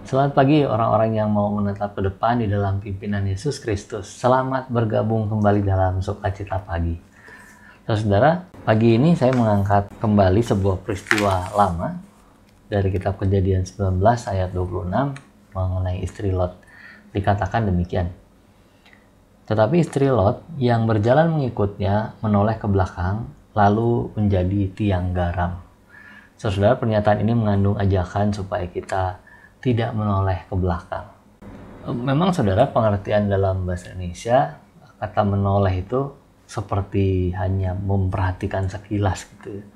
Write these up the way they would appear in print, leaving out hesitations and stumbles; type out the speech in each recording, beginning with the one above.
Selamat pagi orang-orang yang mau menetap ke depan di dalam pimpinan Yesus Kristus. Selamat bergabung kembali dalam Sukacita Pagi. Saudara, pagi ini saya mengangkat kembali sebuah peristiwa lama dari kitab Kejadian 19 ayat 26 mengenai istri Lot. Dikatakan demikian. Tetapi istri Lot yang berjalan mengikutnya menoleh ke belakang lalu menjadi tiang garam. Saudara, pernyataan ini mengandung ajakan supaya kita tidak menoleh ke belakang. Memang saudara, pengertian dalam bahasa Indonesia kata menoleh itu seperti hanya memperhatikan sekilas gitu.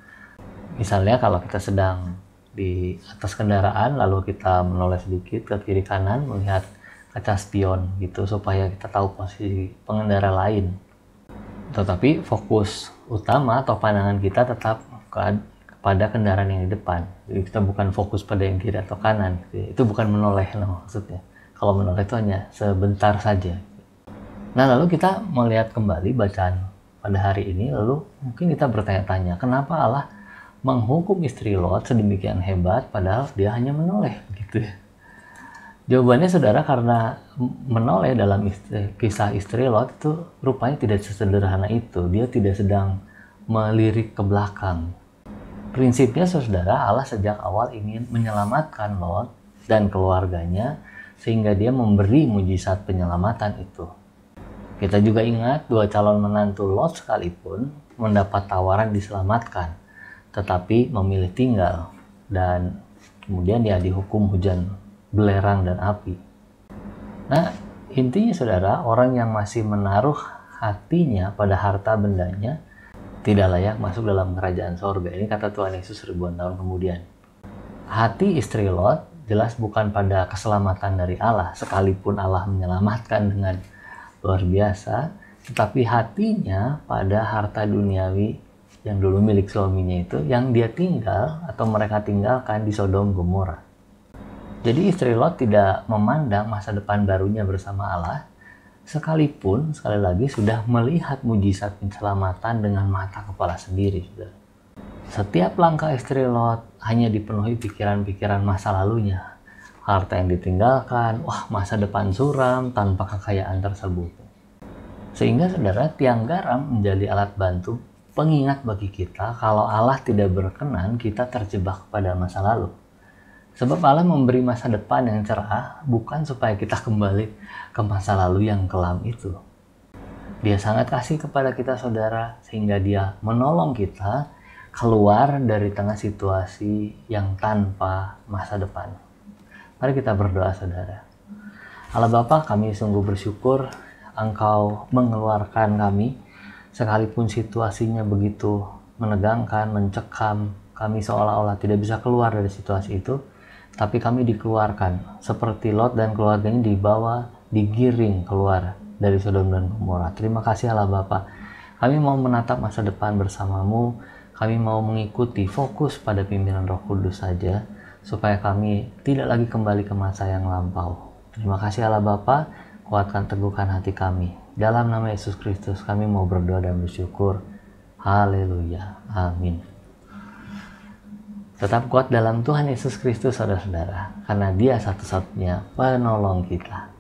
Misalnya kalau kita sedang di atas kendaraan lalu kita menoleh sedikit ke kiri kanan melihat kaca spion gitu supaya kita tahu posisi pengendara lain. Tetapi fokus utama atau pandangan kita tetap pada kendaraan yang di depan. Jadi kita bukan fokus pada yang kiri atau kanan. Itu bukan menoleh maksudnya. Kalau menoleh itu hanya sebentar saja. Nah, lalu kita melihat kembali bacaan pada hari ini, lalu mungkin kita bertanya-tanya, kenapa Allah menghukum istri Lot sedemikian hebat padahal dia hanya menoleh gitu ya. Jawabannya saudara, karena menoleh dalam kisah istri Lot itu rupanya tidak sesederhana itu. Dia tidak sedang melirik ke belakang. Prinsipnya saudara, Allah sejak awal ingin menyelamatkan Lot dan keluarganya sehingga dia memberi mujizat penyelamatan itu. Kita juga ingat dua calon menantu Lot sekalipun mendapat tawaran diselamatkan, tetapi memilih tinggal dan kemudian dia dihukum hujan belerang dan api. Nah, intinya saudara, orang yang masih menaruh hatinya pada harta bendanya tidak layak masuk dalam kerajaan sorga. Ini kata Tuhan Yesus ribuan tahun kemudian. Hati istri Lot jelas bukan pada keselamatan dari Allah, sekalipun Allah menyelamatkan dengan luar biasa, tetapi hatinya pada harta duniawi yang dulu milik suaminya itu, yang dia tinggal atau mereka tinggalkan di Sodom Gomora. Jadi istri Lot tidak memandang masa depan barunya bersama Allah, sekalipun sekali lagi sudah melihat mujizat penyelamatan dengan mata kepala sendiri. Setiap langkah istri Lot hanya dipenuhi pikiran-pikiran masa lalunya. Harta yang ditinggalkan, masa depan suram tanpa kekayaan tersebut. Sehingga saudara, tiang garam menjadi alat bantu pengingat bagi kita kalau Allah tidak berkenan kita terjebak pada masa lalu. Sebab Allah memberi masa depan yang cerah bukan supaya kita kembali ke masa lalu yang kelam itu. Dia sangat kasih kepada kita saudara sehingga dia menolong kita keluar dari tengah situasi yang tanpa masa depan. Mari kita berdoa saudara. Allah Bapa, kami sungguh bersyukur Engkau mengeluarkan kami sekalipun situasinya begitu menegangkan, mencekam, kami seolah-olah tidak bisa keluar dari situasi itu. Tapi kami dikeluarkan seperti Lot dan keluarganya digiring keluar dari Sodom dan Gomora. Terima kasih Allah Bapa. Kami mau menatap masa depan bersamamu. Kami mau mengikuti fokus pada pimpinan Roh Kudus saja supaya kami tidak lagi kembali ke masa yang lampau. Terima kasih Allah Bapa. Kuatkan teguhkan hati kami. Dalam nama Yesus Kristus kami mau berdoa dan bersyukur. Haleluya. Amin. Tetap kuat dalam Tuhan Yesus Kristus saudara-saudara, karena Dia satu-satunya penolong kita.